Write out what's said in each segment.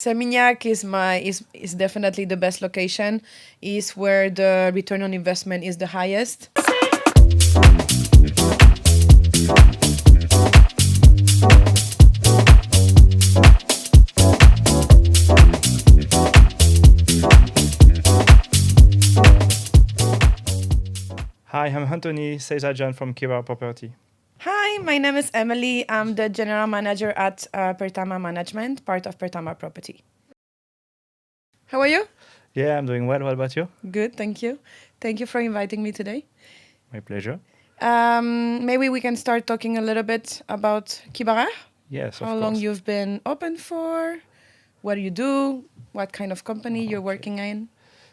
Semignac is definitely the best location. Is where the return on investment is the highest. Hi, I'm Anthony Sezajan from Kira Property. Hi, my name is Emily. I'm the general manager at Pertama Management, part of Pertama Property. How are you? Yeah, I'm doing well. What about you? Good, thank you. Thank you for inviting me today. My pleasure. Maybe we can start talking a little bit about Kibarar. Yes, of How course. long you've been open for? What do you do? What kind of company you're working in?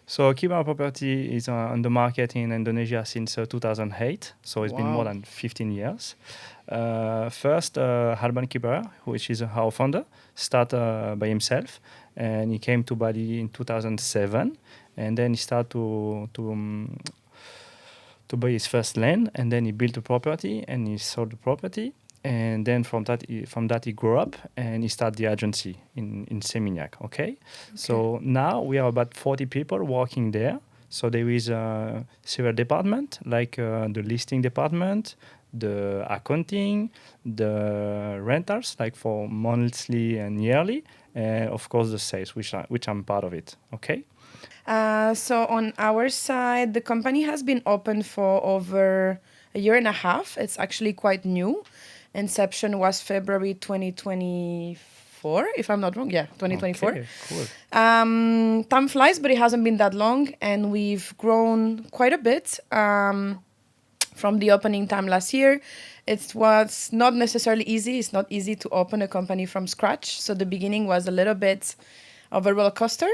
So Kira Property is on the market in Indonesia since 2008. So it's been more Wow. than 15 years. First, Harban Kibara, which is our founder, started by himself, and he came to Bali in 2007, and then he started to buy his first land, and then he built a property and he sold the property, and then from that he grew up and he started the agency in Semignac. Okay, so now we are about 40 people working there. So there is several department like the listing department, the accounting, the rentals like for monthly and yearly, and of course the sales, which I'm part of it. Okay. So on our side, the company has been open for over a year and a half. It's actually quite new. Inception was February 2024, if I'm not wrong. Yeah, 2024. Okay, cool. Time flies, but it hasn't been that long, and we've grown quite a bit from the opening time last year. It was not necessarily easy. It's not easy to open a company from scratch. So the beginning was a little bit of a roller coaster.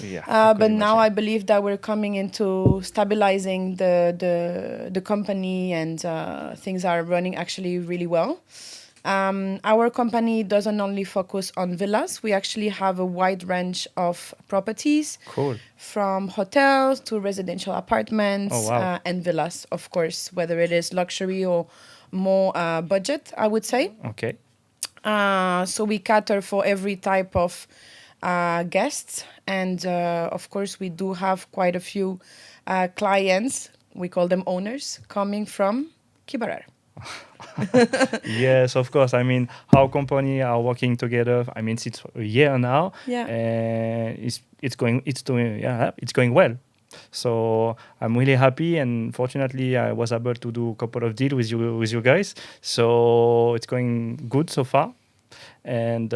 Yeah. I could But now imagine. I believe that we're coming into stabilizing the company, and things are running actually really well. Our company doesn't only focus on villas. We actually have a wide range of properties, Cool. from hotels to residential apartments, Oh, wow. and villas, of course, whether it is luxury or more budget, I would say. Okay. So we cater for every type of guests, and of course, we do have quite a few clients. We call them owners coming from Kibarar. Yes, of course. I mean, our company are working together. I mean, since a year now, Yeah. and it's going well. So I'm really happy, and fortunately, I was able to do a couple of deals with you guys. So it's going good so far. And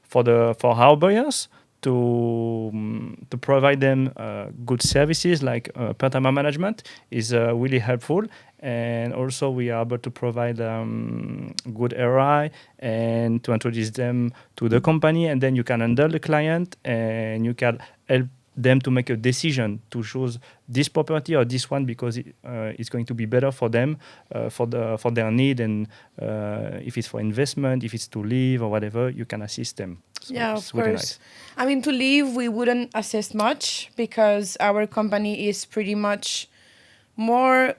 for our buyers to provide them good services like Pertama management is really helpful, and also we are able to provide good RI and to introduce them to the company, and then you can handle the client and you can help them to make a decision to choose this property or this one because it's going to be better for them, for their need, and if it's for investment, if it's to live or whatever, you can assist them. So Yeah, it's of really course. nice. I mean, to leave, we wouldn't assist much because our company is pretty much more,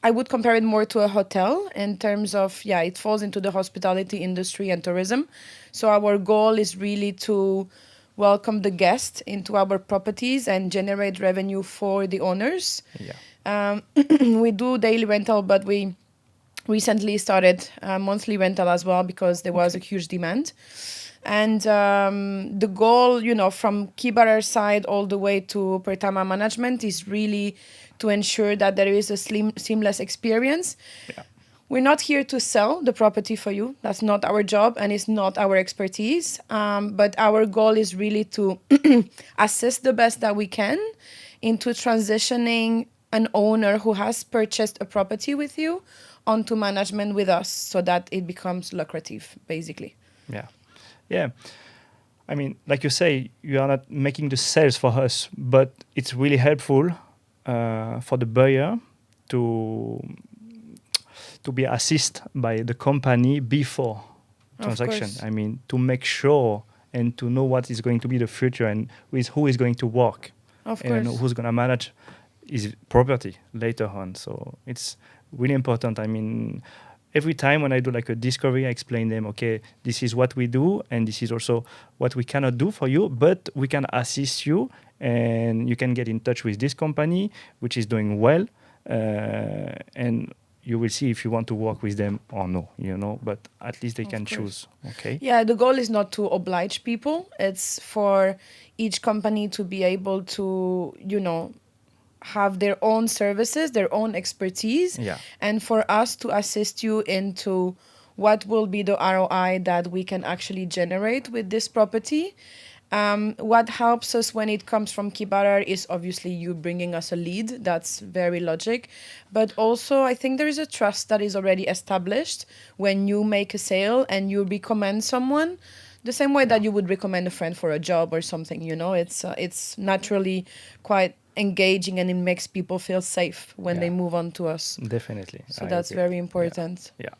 I would compare it more to a hotel in terms of, yeah, it falls into the hospitality industry and tourism. So our goal is really to welcome the guest into our properties and generate revenue for the owners. Yeah. We do daily rental, but we recently started monthly rental as well because there was a huge demand. And the goal, from Kibarar side all the way to Pertama management is really to ensure that there is a seamless experience. Yeah. We're not here to sell the property for you. That's not our job and it's not our expertise. But our goal is really to assist the best that we can into transitioning an owner who has purchased a property with you onto management with us so that it becomes lucrative, basically. Yeah. Yeah. I mean, like you say, you are not making the sales for us, but it's really helpful for the buyer to be assisted by the company before Of transaction. course. I mean, to make sure and to know what is going to be the future and with who is going to work Of and course. who's going to manage his property later on. So it's really important. I mean, every time when I do like a discovery, I explain them, okay, this is what we do, and this is also what we cannot do for you, but we can assist you, and you can get in touch with this company, which is doing well, and you will see if you want to work with them or no, but at least they can choose. Okay. Yeah, the goal is not to oblige people. It's for each company to be able to, have their own services, their own expertise, Yeah. and for us to assist you into what will be the ROI that we can actually generate with this property. What helps us when it comes from Kibarar is obviously you bringing us a lead. That's very logic. But also, I think there is a trust that is already established when you make a sale and you recommend someone the same way that you would recommend a friend for a job or something. It's naturally quite engaging, and it makes people feel safe when they move on to us. Definitely. So that's very important. Yeah.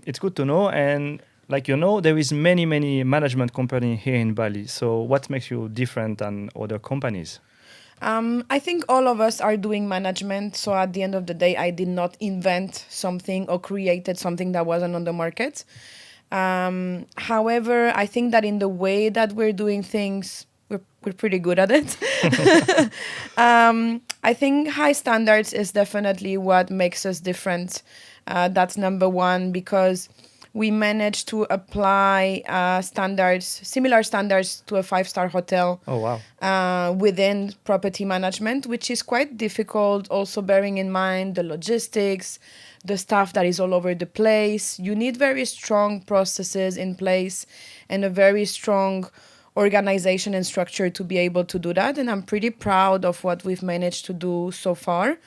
It's good to know. And like there is many management company here in Bali. So what makes you different than other companies? I think all of us are doing management. So at the end of the day, I did not invent something or created something that wasn't on the market. However, I think that in the way that we're doing things, we're pretty good at it. I think high standards is definitely what makes us different. That's number one, because we managed to apply similar standards to a 5-star hotel. Oh, wow. Within property management, which is quite difficult, also bearing in mind the logistics, the staff that is all over the place. You need very strong processes in place and a very strong organization and structure to be able to do that. And I'm pretty proud of what we've managed to do so far.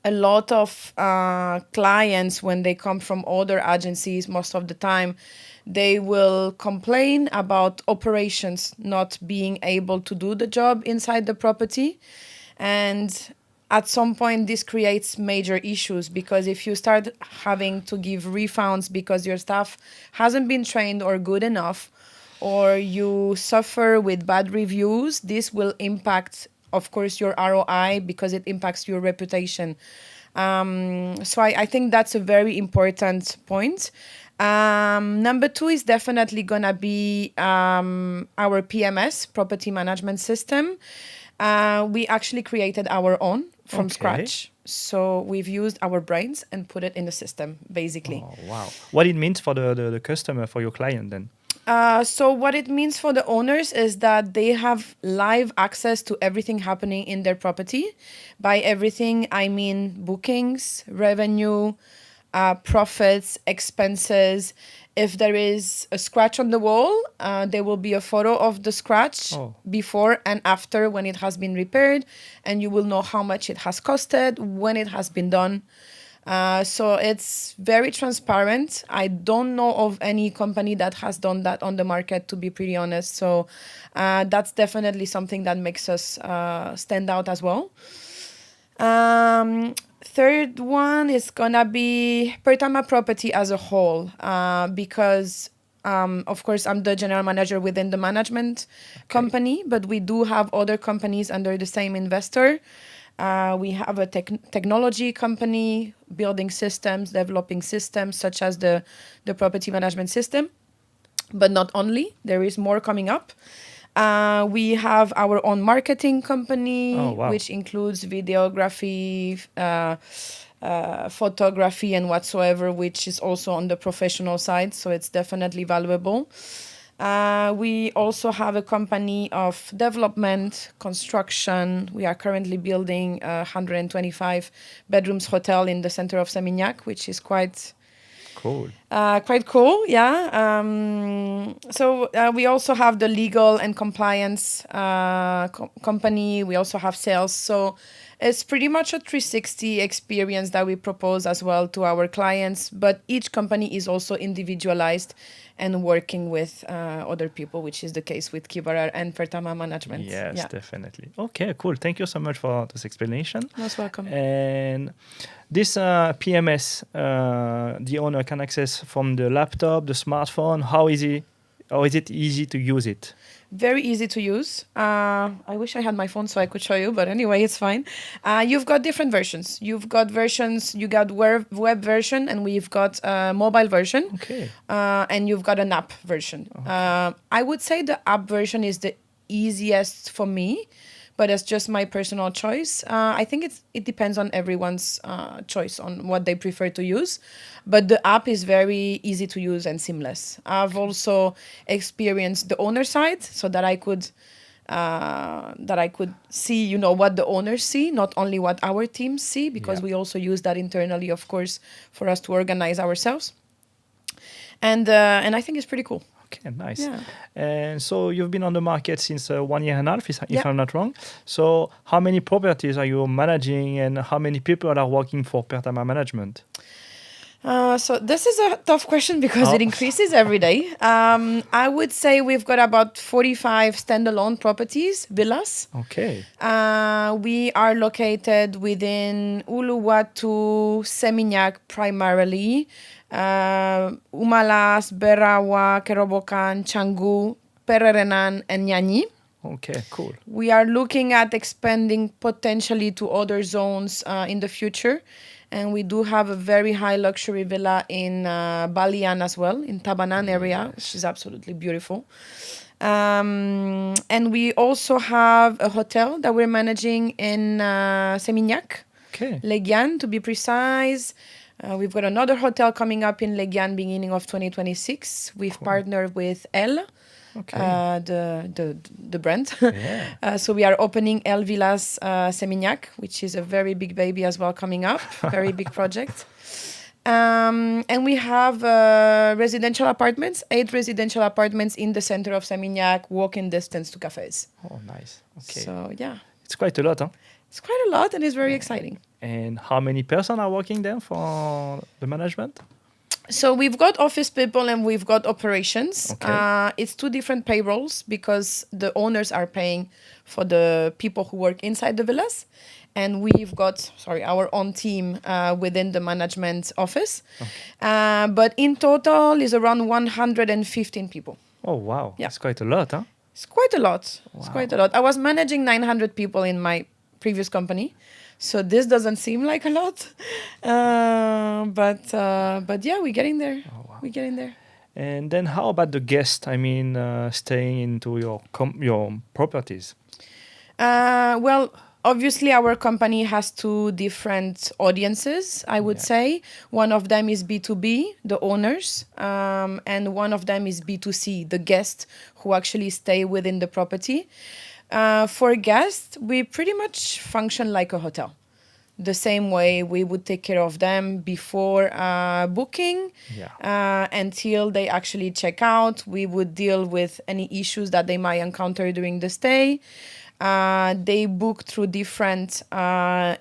A lot of clients, when they come from other agencies, most of the time, they will complain about operations not being able to do the job inside the property. And at some point, this creates major issues, because if you start having to give refunds because your staff hasn't been trained or good enough, or you suffer with bad reviews, this will impact, of course, your ROI, because it impacts your reputation. So I think that's a very important point. Number two is definitely gonna be our PMS, property management system. We actually created our own from scratch. So we've used our brains and put it in the system, basically. Oh, wow. What it means for the customer, for your client then? So what it means for the owners is that they have live access to everything happening in their property. By everything, I mean bookings, revenue, profits, expenses. If there is a scratch on the wall, there will be a photo of the scratch before and after when it has been repaired, and you will know how much it has costed, when it has been done. So it's very transparent. I don't know of any company that has done that on the market, to be pretty honest. So that's definitely something that makes us stand out as well. Third one is gonna be Pertama Property as a whole, because of course I'm the general manager within the management company, but we do have other companies under the same investor. We have a technology company building systems, developing systems such as the property management system, but not only. There is more coming up. We have our own marketing company, which includes videography, photography, and whatsoever, which is also on the professional side. So it's definitely valuable. We also have a company of development, construction. We are currently building a 125 bedrooms hotel in the center of Seminyak, which is quite cool. Quite cool, yeah. So we also have the legal and compliance company. We also have sales. So it's pretty much a 360 experience that we propose as well to our clients. But each company is also individualized and working with other people, which is the case with Kibarar and Pertama Management. Yes, definitely. Okay, cool. Thank you so much for this explanation. Most welcome. And this PMS, the owner can access from the laptop, the smartphone. How easy Or is it easy to use it? Very easy to use. I wish I had my phone so I could show you, but anyway, it's fine. You've got different versions. You've got versions, you got web version, and we've got a mobile version. Okay. And you've got an app version. I would say the app version is the easiest for me, but it's just my personal choice. I think it depends on everyone's choice on what they prefer to use, but the app is very easy to use and seamless. I've also experienced the owner side, so that I could see, you know, what the owners see, not only what our teams see, because Yeah. we also use that internally, of course, for us to organize ourselves. And I think it's pretty cool. Okay, nice. Yeah. And so you've been on the market since 1 year and a half, if Yeah. I'm not wrong. So how many properties are you managing, and how many people are working for Pertama Management? So this is a tough question because Oh. it increases every day. I would say we've got about 45 standalone properties, villas. Okay. We are located within Uluwatu, Seminyak primarily, Umalas, Berawa, Kerobokan, Canggu, Pererenan, and Nyanyi. Okay, cool. We are looking at expanding potentially to other zones in the future. And we do have a very high luxury villa in Balian as well, in Tabanan area, which is absolutely beautiful. And we also have a hotel that we're managing in Seminyak, Okay. Legian to be precise. We've got another hotel coming up in Legian beginning of 2026. We've partnered with Elle, Okay. the brand. Yeah. So we are opening El Villas Seminyak, which is a very big baby as well coming up, very big project. And we have residential apartments, 8 residential apartments in the center of Seminyak, walking distance to cafes. Oh, nice. Okay. So yeah, It's quite a lot, huh? it's quite a lot and it's very exciting. And how many person are working there for the management? So we've got office people and we've got operations. Okay. It's 2 different payrolls because the owners are paying for the people who work inside the villas. And we've got, our own team within the management office. But in total is around 115 people. Oh, wow. Yeah. It's quite a lot, huh? It's quite a lot. It's quite a lot. I was managing 900 people in my previous company. So this doesn't seem like a lot. But yeah, we're getting there. We're getting there. And then how about the guest? I mean, staying into your properties. Well, obviously, our company has 2 different audiences, I would say. One of them is B2B, the owners, and one of them is B2C, the guests who actually stay within the property. For guests, we pretty much function like a hotel. The same way we would take care of them before booking until they actually check out. We would deal with any issues that they might encounter during the stay. They book through different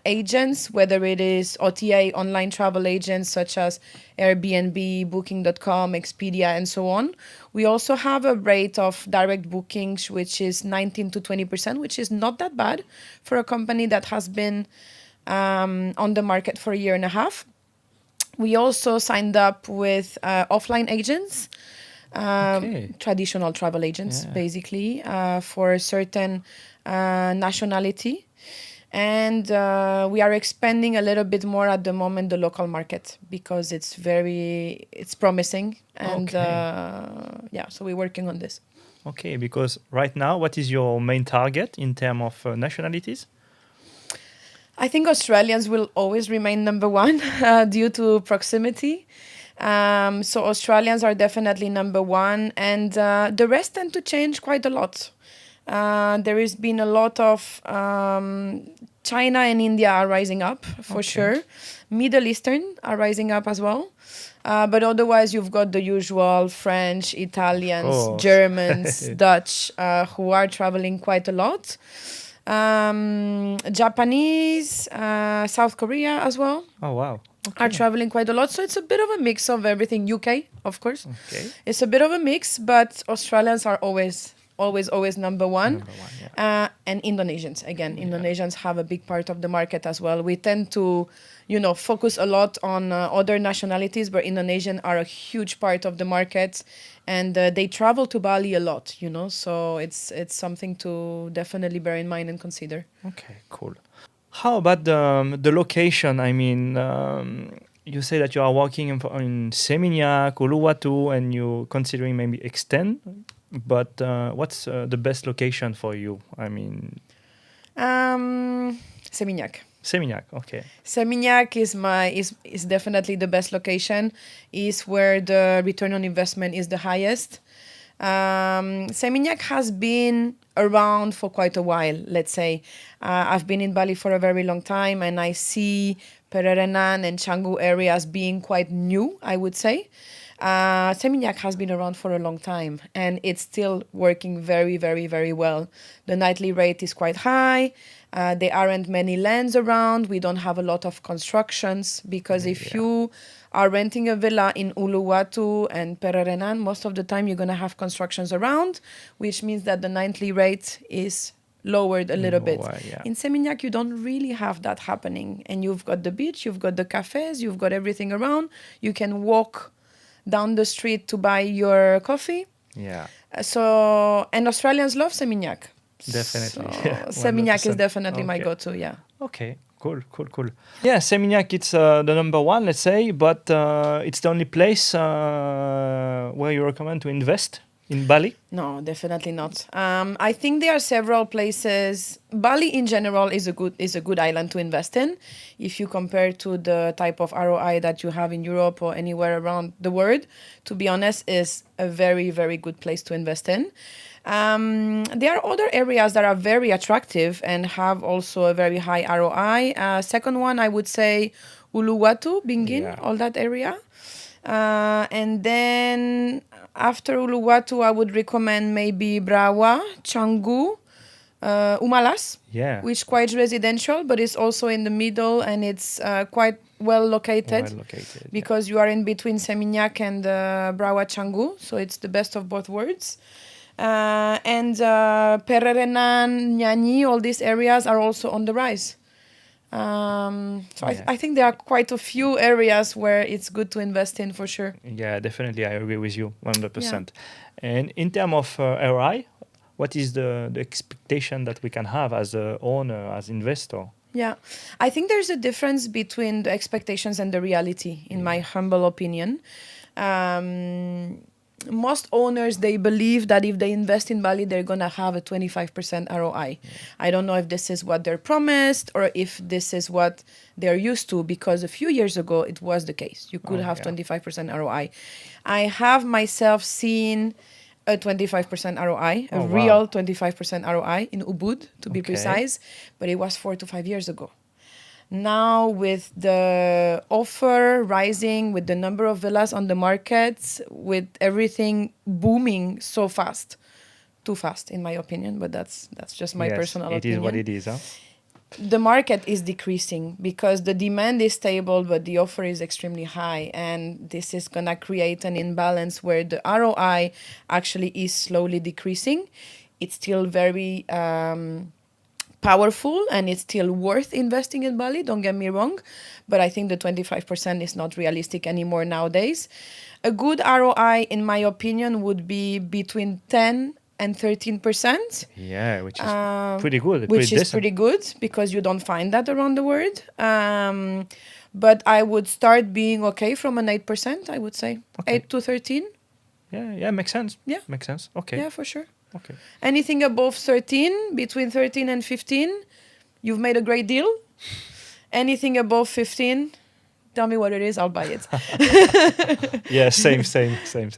agents, whether it is OTA, online travel agents such as Airbnb, Booking.com, Expedia, and so on. We also have a rate of direct bookings, which is 19 to 20%, which is not that bad for a company that has been on the market for a year and a half. We also signed up with offline agents, traditional travel agents, basically, for a certain nationality. And we are expanding a little bit more at the moment the local market because it's promising. And so we're working on this. Okay, because right now, what is your main target in terms of nationalities? I think Australians will always remain number 1 due to proximity. So Australians are definitely number 1, and the rest tend to change quite a lot. There has been a lot of China and India are rising up for sure. Middle Eastern are rising up as well. But otherwise, you've got the usual French, Italians, Germans, Dutch, who are traveling quite a lot. Japanese, South Korea as well. Oh, wow. Are traveling quite a lot. So it's a bit of a mix of everything. UK, of course. Okay. It's a bit of a mix, but Australians are always always number one. Number one, yeah. And Indonesians, again, Indonesians have a big part of the market as well. We tend to, focus a lot on other nationalities, but Indonesian are a huge part of the market, and they travel to Bali a lot, so it's something to definitely bear in mind and consider. Okay, cool. How about the location? I mean, you say that you are working in Seminyak, Uluwatu, and you're considering maybe extend. But what's the best location for you? I mean, Seminyak. Seminyak. Okay. Seminyak is definitely the best location. Is where the return on investment is the highest. Seminyak has been around for quite a while, let's say. I've been in Bali for a very long time, and I see Pererenan and Canggu areas being quite new, I would say. Seminyak has been around for a long time, and it's still working very, very, very well. The nightly rate is quite high. There aren't many lands around. We don't have a lot of constructions, because if you are renting a villa in Uluwatu and Pererenan, most of the time you're going to have constructions around, which means that the nightly rate is lowered a little bit. Yeah. In Seminyak, you don't really have that happening. And you've got the beach, you've got the cafes, you've got everything around. You can walk down the street to buy your coffee. Yeah. And Australians love Seminyak. Definitely. So Yeah, Seminyak is 100%. definitely my Okay. go-to, yeah. Okay, cool. Yeah, Seminyak, it's the number one, let's say, but it's the only place where you recommend to invest in Bali? No, definitely not. I think there are several places. Bali in general is a good island to invest in. If you compare to the type of ROI that you have in Europe or anywhere around the world, to be honest, is a very, very good place to invest in. There are other areas that are very attractive and have also a very high ROI. Second one, I would say Uluwatu, Bingin, all that area. And then after Uluwatu, I would recommend maybe Brawa, Canggu, Umalas, which is quite residential, but it's also in the middle, and it's quite well located because you are in between Seminyak and Brawa Canggu, so it's the best of both worlds. And Pererenan, Nyanyi, all these areas are also on the rise. I think there are quite a few areas where it's good to invest in for sure. Yeah, definitely. I agree with you 100%. And in terms of ROI, what is the expectation that we can have as an owner, as investor? Yeah, I think there's a difference between the expectations and the reality, in my humble opinion. Most owners, they believe that if they invest in Bali, they're going to have a 25% ROI. I don't know if this is what they're promised or if this is what they're used to, because a few years ago, it was the case. You could have 25% ROI. I have myself seen a 25% ROI, real 25% ROI in Ubud, to be precise, but it was 4 to 5 years ago. Now, with the offer rising, with the number of villas on the market, with everything booming so fast, too fast in my opinion, but that's just my personal opinion. It is what it is, huh? The market is decreasing because the demand is stable, but the offer is extremely high. And this is going to create an imbalance where the ROI actually is slowly decreasing. It's still very powerful, and it's still worth investing in Bali, don't get me wrong, but I think the 25% is not realistic anymore nowadays. A good ROI, in my opinion, would be between 10 and 13%. Yeah, which is pretty good. Which is pretty good because you don't find that around the world. But I would start being okay from an 8%, I would say. 8 to 13. Yeah, makes sense. Yeah. Makes sense. Okay. Yeah, for sure. Okay. Anything above 13, between 13 and 15, you've made a great deal. Anything above 15, tell me what it is, I'll buy it. Yeah, same.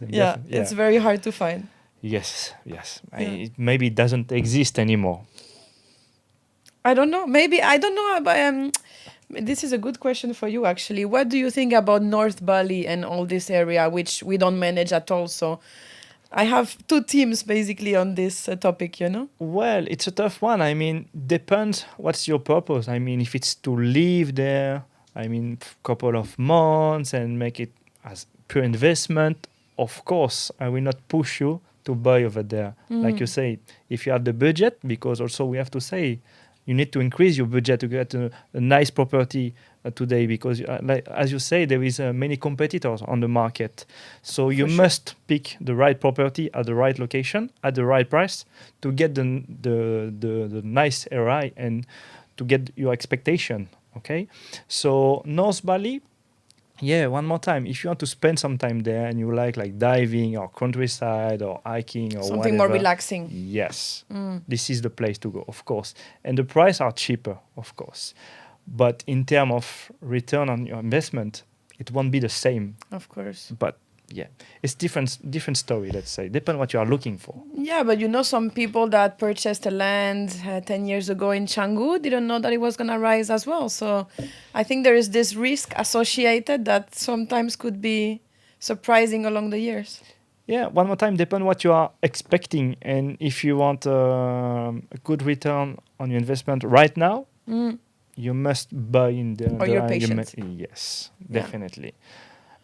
Yeah, it's very hard to find. Yes. Maybe it doesn't exist anymore. I don't know. Maybe, I don't know. But, this is a good question for you, actually. What do you think about North Bali and all this area, which we don't manage at all? So I have two teams basically on this topic, you know? Well, it's a tough one. I mean, depends what's your purpose. I mean, if it's to live there, I mean, couple of months and make it as pure investment, of course, I will not push you to buy over there. Like you say, if you have the budget, because also we have to say, you need to increase your budget to get a nice property today, because like, as you say, there is many competitors on the market. So you sure. must pick the right property at the right location at the right price to get the nice RI and to get your expectation. Okay, so North Bali, yeah, one more time. If you want to spend some time there and you like diving or countryside or hiking or Something more whatever, relaxing. yes, this is the place to go, of course. And the price are cheaper, of course. But in terms of return on your investment, it won't be the same. Of course. But yeah, it's different story. Let's say depend what you are looking for. Yeah, but you know, some people that purchased a land 10 years ago in Canggu didn't know that it was going to rise as well. So I think there is this risk associated that sometimes could be surprising along the years. Yeah, one more time, depend what you are expecting, and if you want a good return on your investment right now, you must buy in the. Or you're patient. Yes, Yeah. definitely.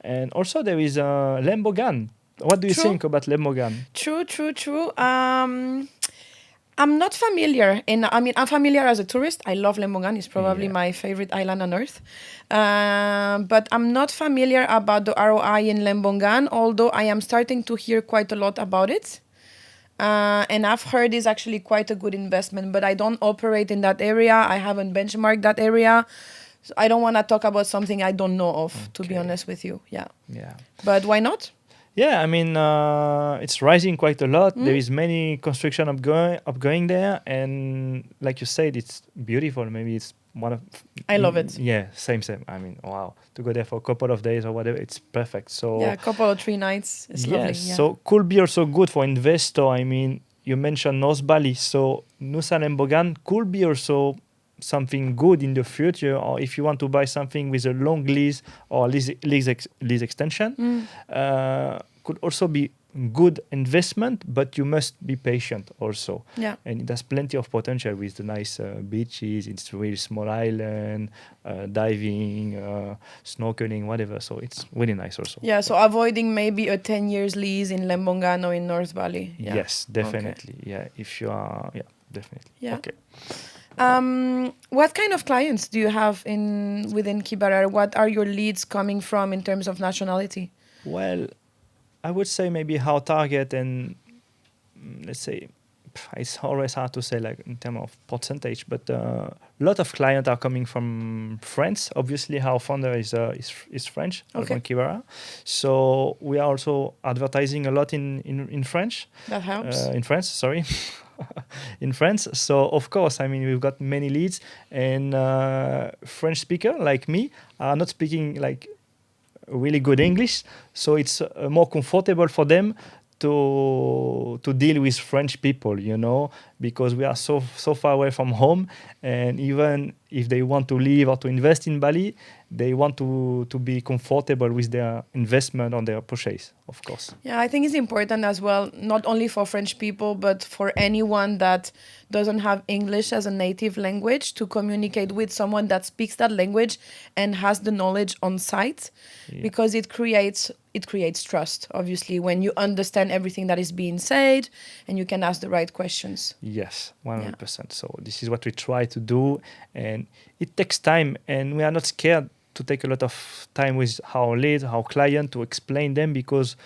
And also there is Lembogan. What do you True. think about Lembogan? True. I'm not familiar. I'm familiar as a tourist. I love Lembongan. It's probably Yeah. my favorite island on earth. But I'm not familiar about the ROI in Lembongan, although I am starting to hear quite a lot about it. And I've heard it's actually quite a good investment, but I don't operate in that area. I haven't benchmarked that area. So I don't want to talk about something I don't know of, to be Okay. honest with you. Yeah. Yeah. But why not? Yeah, I mean, it's rising quite a lot. There is many construction upgoing there, and like you said, it's beautiful. Maybe it's one of. I love it. Yeah, same. I mean, wow, to go there for a couple of days or whatever, it's perfect. So Yeah, a couple of 3 nights. It's lovely. yes, Yeah. so could be also good for investor. I mean, you mentioned North Bali, so Nusa Lembogan could be also something good in the future, or if you want to buy something with a long lease or lease extension, could also be good investment, but you must be patient also. Yeah. And it has plenty of potential with the nice beaches. It's a really small island, diving, snorkeling, whatever. So it's really nice also. Yeah, so avoiding maybe a 10 years lease in Lembongan or in North Bali. Yeah. Yes, definitely. Yeah, if you are, yeah, definitely. Yeah. Okay. What kind of clients do you have within Kibarar? What are your leads coming from in terms of nationality? Well, I would say maybe our target, and let's say it's always hard to say like in terms of percentage, but a lot of clients are coming from France. Obviously, our founder is French, Okay. Alban Kibara. So we are also advertising a lot in French. That helps. In France, sorry. In France. So of course, I mean, we've got many leads, and French speaker like me are not speaking like really good English, so it's more comfortable for them to deal with French people, you know, because we are so far away from home, and even if they want to live or to invest in Bali, they want to be comfortable with their investment or their purchase, of course. Yeah, I think it's important as well, not only for French people, but for anyone that doesn't have English as a native language, to communicate with someone that speaks that language and has the knowledge on site, because it creates trust, obviously, when you understand everything that is being said and you can ask the right questions. Yes, 100%. So this is what we try to do, and it takes time, and we are not scared to take a lot of time with our lead, our client, to explain them, because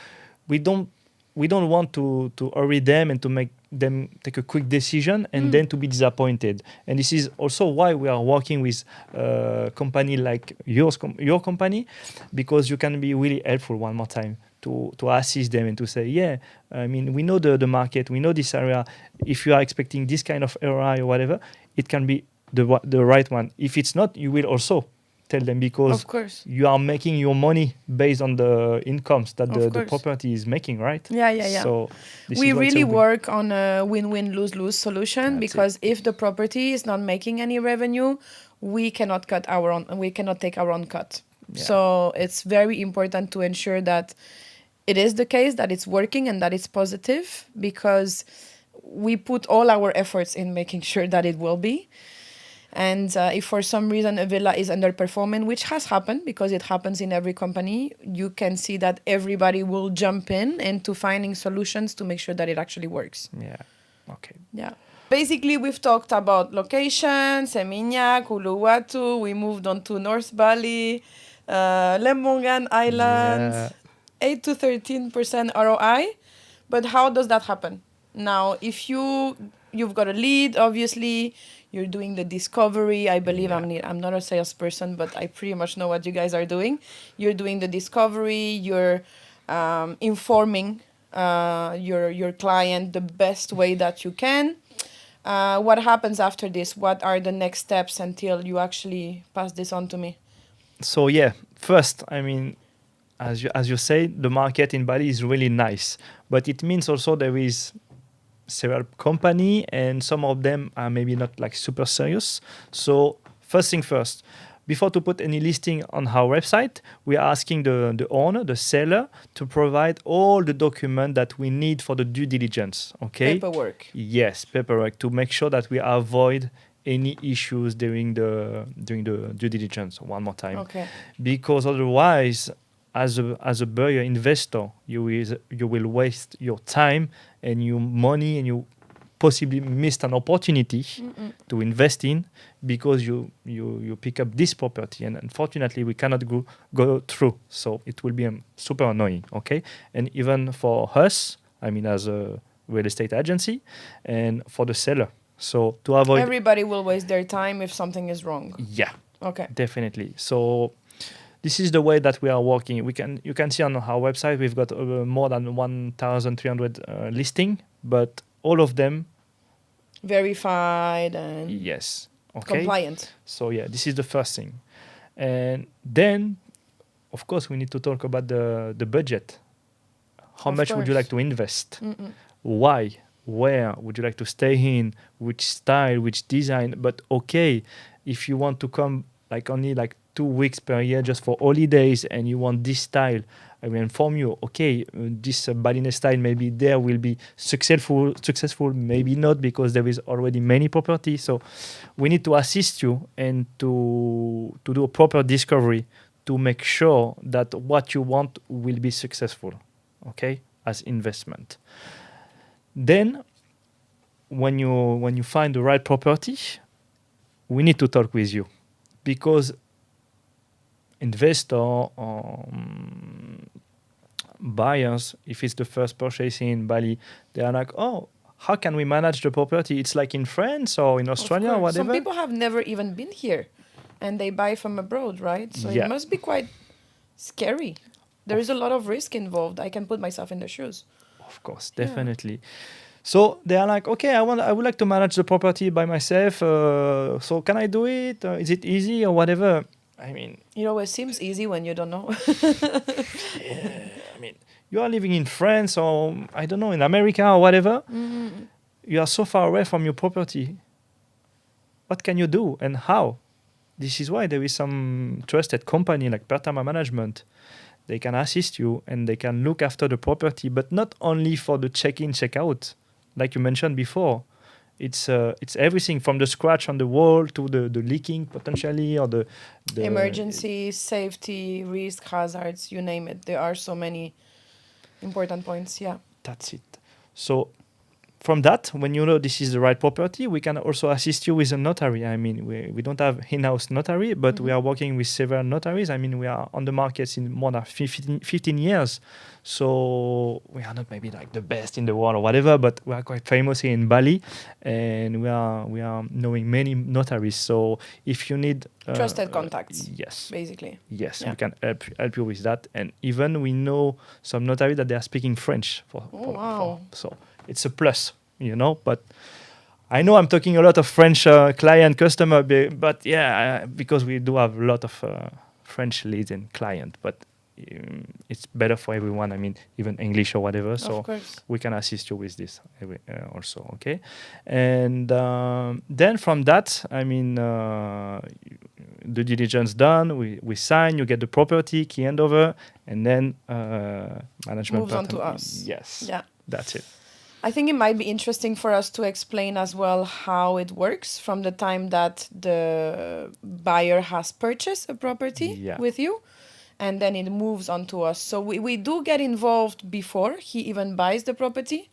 we don't want to hurry them and to make them take a quick decision and then to be disappointed. And this is also why we are working with a company like your company, because you can be really helpful one more time to assist them and to say, yeah, I mean, we know the market, we know this area. If you are expecting this kind of ROI or whatever, it can be the right one. If it's not, you will also tell them, because Of course. you are making your money based on the incomes that Of the course. property is making, right? Yeah. So this We is what's really so good. work on a win-win, lose-lose solution, That's because if the property is not making any revenue, we cannot take our own cut. Yeah. So it's very important to ensure that it is the case, that it's working and that it's positive, because we put all our efforts in making sure that it will be. And if for some reason a villa is underperforming, which has happened because it happens in every company, you can see that everybody will jump in into finding solutions to make sure that it actually works. Yeah. Okay. Yeah. Basically, we've talked about location, Seminyak, Uluwatu. We moved on to North Bali, Lembongan Island, Yeah. 8 to 13% ROI. But how does that happen? Now, if you've got a lead, obviously, you're doing the discovery. I believe I'm not a salesperson, but I pretty much know what you guys are doing. You're doing the discovery. You're informing your client the best way that you can. What happens after this? What are the next steps until you actually pass this on to me? So yeah, first, I mean, as you say, the market in Bali is really nice, but it means also there is several company and some of them are maybe not like super serious. So first thing first, before to put any listing on our website, we are asking the owner, the seller, to provide all the document that we need for the due diligence. Okay. Paperwork. Yes, paperwork to make sure that we avoid any issues during the due diligence. One more time. Okay. Because otherwise, as a buyer investor, you will waste your time and your money, and you possibly missed an opportunity to invest in because you pick up this property, and unfortunately we cannot go through. So it will be super annoying. Okay, and even for us, I mean, as a real estate agency, and for the seller. So to avoid, everybody will waste their time if something is wrong. yeah, Okay. definitely. So this is the way that we are working. You can see on our website we've got more than 1,300 listing, but all of them verified and yes, okay, compliant. So yeah, this is the first thing, and then of course we need to talk about the budget. How Of much would you course. like to invest? Why? Where would you like to stay in? Which style? Which design? But okay, if you want to come like only like 2 weeks per year just for holidays and you want this style, I will inform you. Okay, this Balinese style maybe there will be successful, maybe not, because there is already many property. So we need to assist you and to do a proper discovery to make sure that what you want will be successful. Okay, as investment. Then, when you find the right property, we need to talk with you, because investor buyers, if it's the first purchase in Bali, they are like, oh, how can we manage the property? It's like in France or in Australia or whatever. Some people have never even been here, and they buy from abroad, right? So Yeah. it must be quite scary. There is a lot of risk involved. I can put myself in the shoes. Of course, definitely. So they are like, okay, I would like to manage the property by myself. So can I do it? Is it easy or whatever? I mean, It always seems easy when you don't know. I mean, you are living in France or I don't know, in America or whatever. You are so far away from your property. What can you do and how? This is why there is some trusted company like Pertama Management. They can assist you and they can look after the property, but not only for the check-in, check-out. Like you mentioned before, it's everything from the scratch on the wall to the leaking potentially, or the Emergency, safety, risk, hazards, you name it. There are so many important points. Yeah. That's it. So from that, when you know this is the right property, we can also assist you with a notary. I mean, we don't have in-house notary, but we are working with several notaries. I mean, we are on the market in more than 15 years. So we are not maybe like the best in the world or whatever, but we are quite famous here in Bali, and we are knowing many notaries. So if you need Trusted contacts. Yes. Basically. Yes, Yeah. we can help you with that. And even we know some notaries that they are speaking French. Wow. So it's a plus, but I know I'm talking a lot of French client customer, but yeah, because we do have a lot of French leads and client, but it's better for everyone. I mean, even English or whatever. So Of course. we can assist you with this also. Okay. And then from that, I mean, the diligence done, we sign, you get the property, key handover, and then management Moves on to partner- us. Yes. Yeah. That's it. I think it might be interesting for us to explain as well how it works from the time that the buyer has purchased a property Yeah. with you, and then it moves on to us. So we do get involved before he even buys the property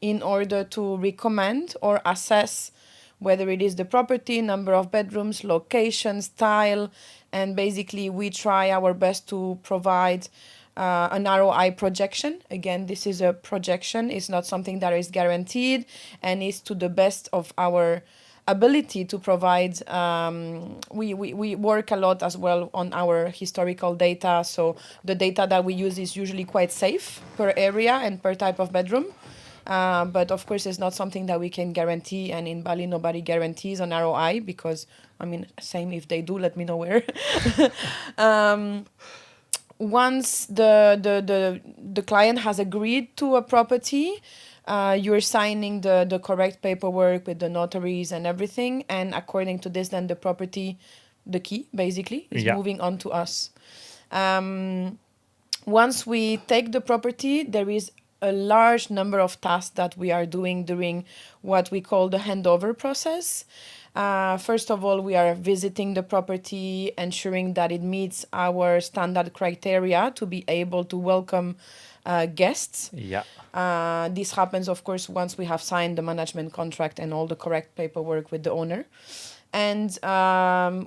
in order to recommend or assess whether it is the property, number of bedrooms, location, style, and basically we try our best to provide an ROI projection. Again, this is a projection, it's not something that is guaranteed and is to the best of our ability to provide. We work a lot as well on our historical data, so the data that we use is usually quite safe per area and per type of bedroom. But of course, it's not something that we can guarantee. And in Bali, nobody guarantees on ROI because, I mean, same if they do, let me know where. Once the client has agreed to a property, you're signing the correct paperwork with the notaries and everything. And according to this, then the property, the key basically, is Yeah. moving on to us. Once we take the property, there is a large number of tasks that we are doing during what we call the handover process. First of all, we are visiting the property, ensuring that it meets our standard criteria to be able to welcome guests. Yeah. This happens, of course, once we have signed the management contract and all the correct paperwork with the owner. And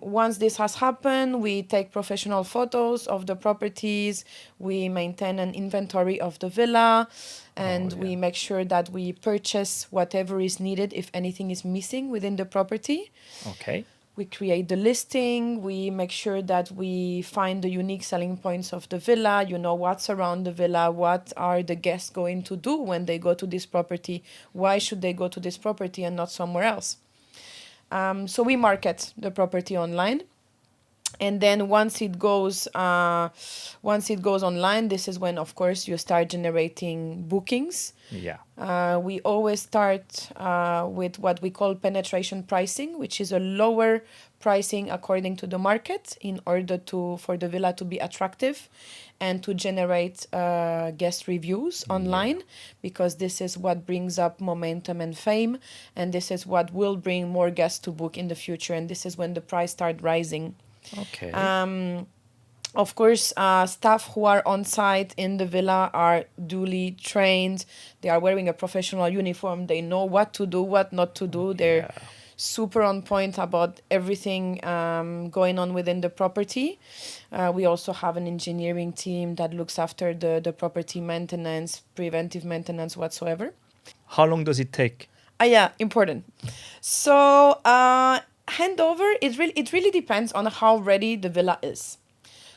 once this has happened, we take professional photos of the properties, we maintain an inventory of the villa, and we make sure that we purchase whatever is needed if anything is missing within the property. Okay. We create the listing, we make sure that we find the unique selling points of the villa, you know, what's around the villa, what are the guests going to do when they go to this property, why should they go to this property and not somewhere else. So we market the property online, and then once it goes online, this is when, of course, you start generating bookings. Yeah. We always start with what we call penetration pricing, which is a lower pricing according to the market in order for the villa to be attractive and to generate guest reviews online, because this is what brings up momentum and fame, and this is what will bring more guests to book in the future, and this is when the price starts rising. Okay. Of course, staff who are on site in the villa are duly trained. They are wearing a professional uniform. They know what to do, what not to do. They're super on point about everything going on within the property. We also have an engineering team that looks after the property maintenance, preventive maintenance whatsoever. How long does it take? Yeah, important. So handover, it really depends on how ready the villa is.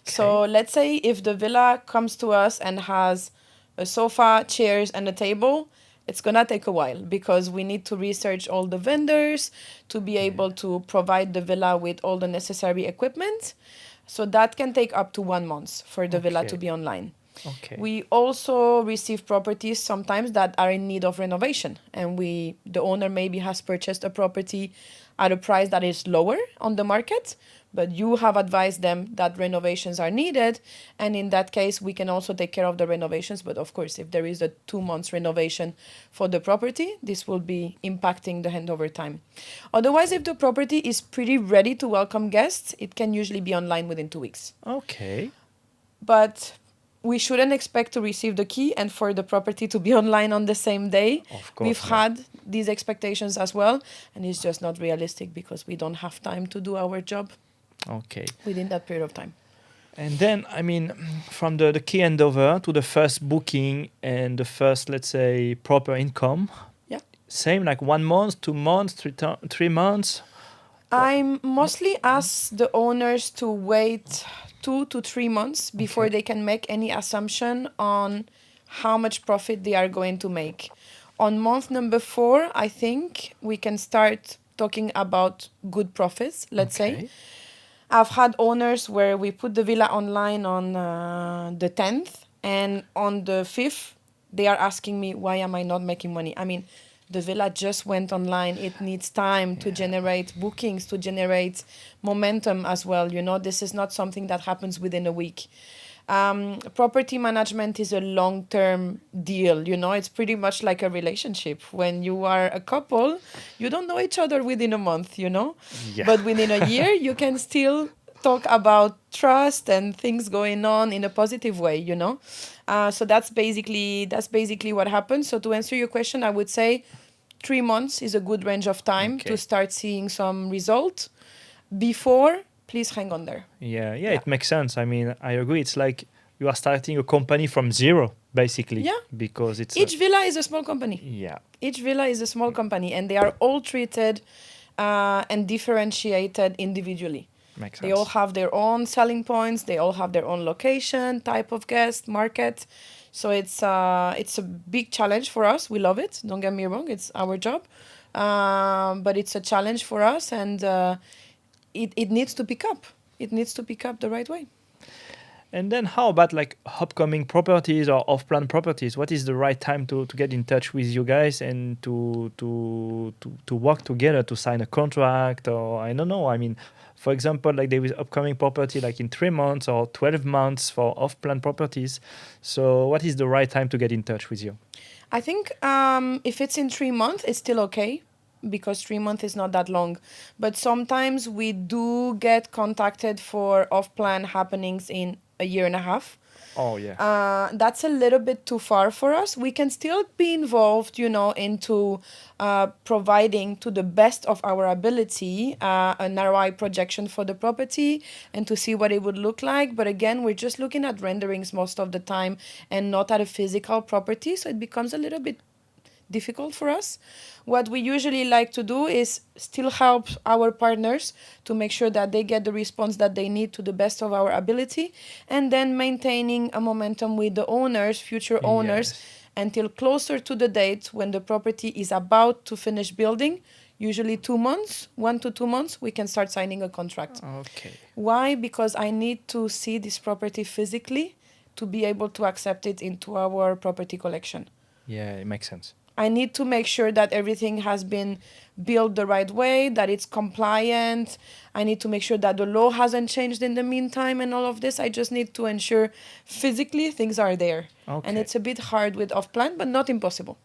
So let's say if the villa comes to us and has a sofa, chairs, and a table, it's gonna take a while because we need to research all the vendors to be able to provide the villa with all the necessary equipment. So that can take up to 1 month for the villa to be online. Okay. We also receive properties sometimes that are in need of renovation, and the owner maybe has purchased a property at a price that is lower on the market, but you have advised them that renovations are needed, and in that case we can also take care of the renovations. But of course, if there is a 2 months renovation for the property, this will be impacting the handover time. Otherwise, if the property is pretty ready to welcome guests, it can usually be online within 2 weeks. Okay. But we shouldn't expect to receive the key and for the property to be online on the same day. Of course. We've had these expectations as well, and it's just not realistic because we don't have time to do our job Okay. within that period of time. And then, I mean, from the key handover to the first booking and the first, let's say, proper income. Yeah. Same, like 1 month, 2 months, 3 months. I mostly ask the owners to wait 2 to 3 months before they can make any assumption on how much profit they are going to make. On month number 4, I think we can start talking about good profits, let's say. I've had owners where we put the villa online on the 10th, and on the 5th, they are asking me, why am I not making money? I mean, the villa just went online. It needs time to generate bookings, to generate momentum as well. You know, this is not something that happens within a week. Property management is a long-term deal, you know. It's pretty much like a relationship. When you are a couple, you don't know each other within a month, you know. Yeah. But within a year, you can still talk about trust and things going on in a positive way, you know. So that's basically what happens. So to answer your question, I would say 3 months is a good range of time Okay. to start seeing some result. Before, please hang on there. Yeah, Yeah. it makes sense. I mean, I agree. It's like you are starting a company from zero, basically. Yeah. Because it's Each villa is a small company. yeah, Each villa is a small company, and they are all treated and differentiated individually. makes sense. They all have their own selling points. They all have their own location, type of guest, market. So it's a big challenge for us. We love it. Don't get me wrong. It's our job, but it's a challenge for us, and it needs to pick up. It needs to pick up the right way. And then how about like upcoming properties or off-plan properties? What is the right time to get in touch with you guys and to work together to sign a contract, or I don't know. I mean, for example, like there is upcoming property like in 3 months or 12 months for off-plan properties. So what is the right time to get in touch with you? I think if it's in 3 months, it's still okay because 3 months is not that long. But sometimes we do get contacted for off-plan happenings in a year and a half. Oh yeah. That's a little bit too far for us. We can still be involved, you know, into providing to the best of our ability an ROI projection for the property and to see what it would look like. But again, we're just looking at renderings most of the time and not at a physical property. So it becomes a little bit difficult for us. What we usually like to do is still help our partners to make sure that they get the response that they need to the best of our ability, and then maintaining a momentum with the owners, future owners, Yes. until closer to the date when the property is about to finish building. Usually 2 months, 1 to 2 months, we can start signing a contract. Okay. Why? Because I need to see this property physically to be able to accept it into our property collection. Yeah, it makes sense. I need to make sure that everything has been built the right way, that it's compliant. I need to make sure that the law hasn't changed in the meantime and all of this. I just need to ensure physically things are there. And Okay. it's a bit hard with off-plan, but not impossible.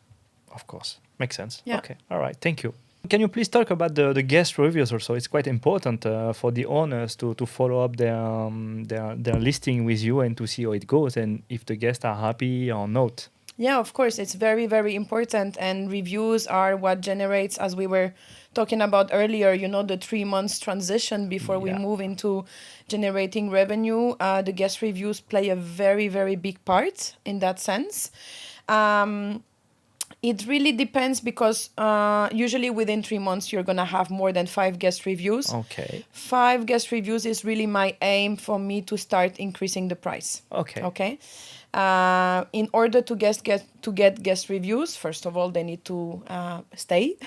Of course. Makes sense. Yeah. Okay. All right. Thank you. Can you please talk about the guest reviews also? It's quite important for the owners to follow up their listing with you and to see how it goes and if the guests are happy or not. Yeah, of course, it's very, very important. And reviews are what generates, as we were talking about earlier, you know, the 3 months transition before we Yeah. move into generating revenue. The guest reviews play a very, very big part in that sense. It really depends because usually within 3 months, you're going to have more than 5 guest reviews. Okay. 5 guest reviews is really my aim for me to start increasing the price. Okay. Okay. In order to get guest reviews, first of all, they need to stay.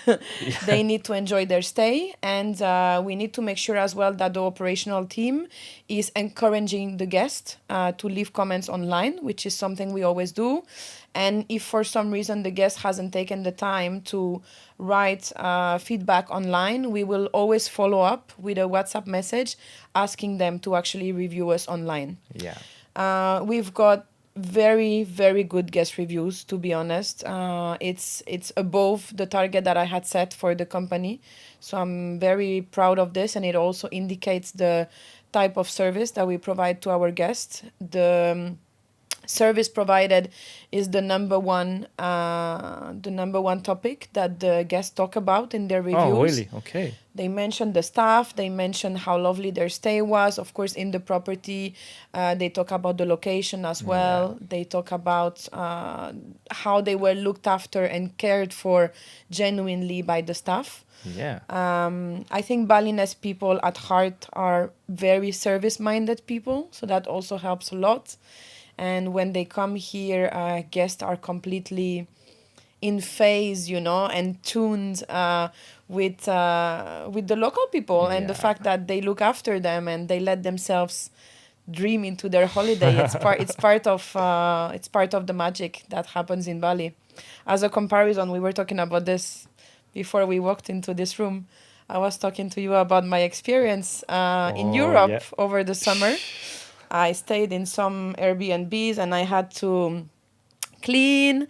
They need to enjoy their stay, and we need to make sure as well that the operational team is encouraging the guest to leave comments online, which is something we always do. And if for some reason the guest hasn't taken the time to write feedback online, we will always follow up with a WhatsApp message asking them to actually review us online. Yeah. We've got very, very good guest reviews, to be honest. It's above the target that I had set for the company. So I'm very proud of this, and it also indicates the type of service that we provide to our guests. The service provided is the number one topic that the guests talk about in their reviews. Oh, really? Okay. They mention the staff, they mention how lovely their stay was. Of course, in the property, they talk about the location as well. They talk about how they were looked after and cared for genuinely by the staff. Yeah. I think Balinese people at heart are very service-minded people, so that also helps a lot. And when they come here, guests are completely in phase, you know, and tuned with the local people and the Yeah. fact that they look after them and they let themselves dream into their holiday. It's part of the magic that happens in Bali. As a comparison, we were talking about this before we walked into this room. I was talking to you about my experience in Oh, Europe yeah. over the summer. I stayed in some Airbnbs and I had to clean.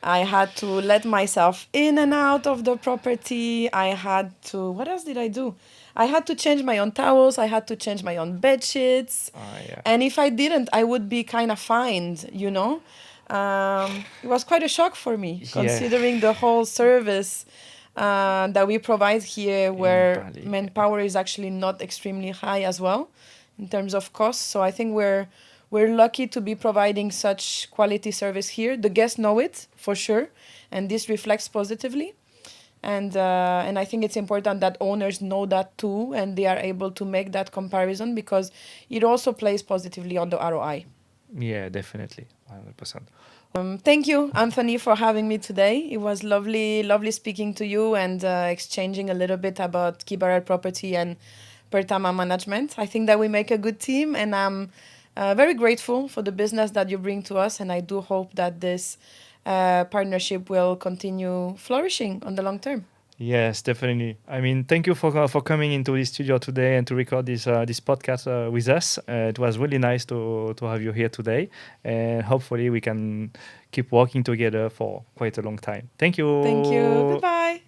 I had to let myself in and out of the property. I had to, what else did I do? I had to change my own towels. I had to change my own bed sheets. Yeah. And if I didn't, I would be kind of fined, you know? It was quite a shock for me, Yeah. considering the whole service that we provide here, where Bali. manpower is actually not extremely high as well in terms of cost. So I think we're lucky to be providing such quality service here. The guests know it for sure, and this reflects positively. And I think it's important that owners know that too, and they are able to make that comparison, because it also plays positively on the ROI. Yeah, definitely, 100%. Thank you, Anthony, for having me today. It was lovely speaking to you and exchanging a little bit about Kibarar Property and Pertama Management. I think that we make a good team, and I'm very grateful for the business that you bring to us. And I do hope that this partnership will continue flourishing on the long term. Yes, definitely. I mean, thank you for coming into the studio today and to record this podcast with us. It was really nice to have you here today, and hopefully we can keep working together for quite a long time. Thank you. Thank you. Goodbye.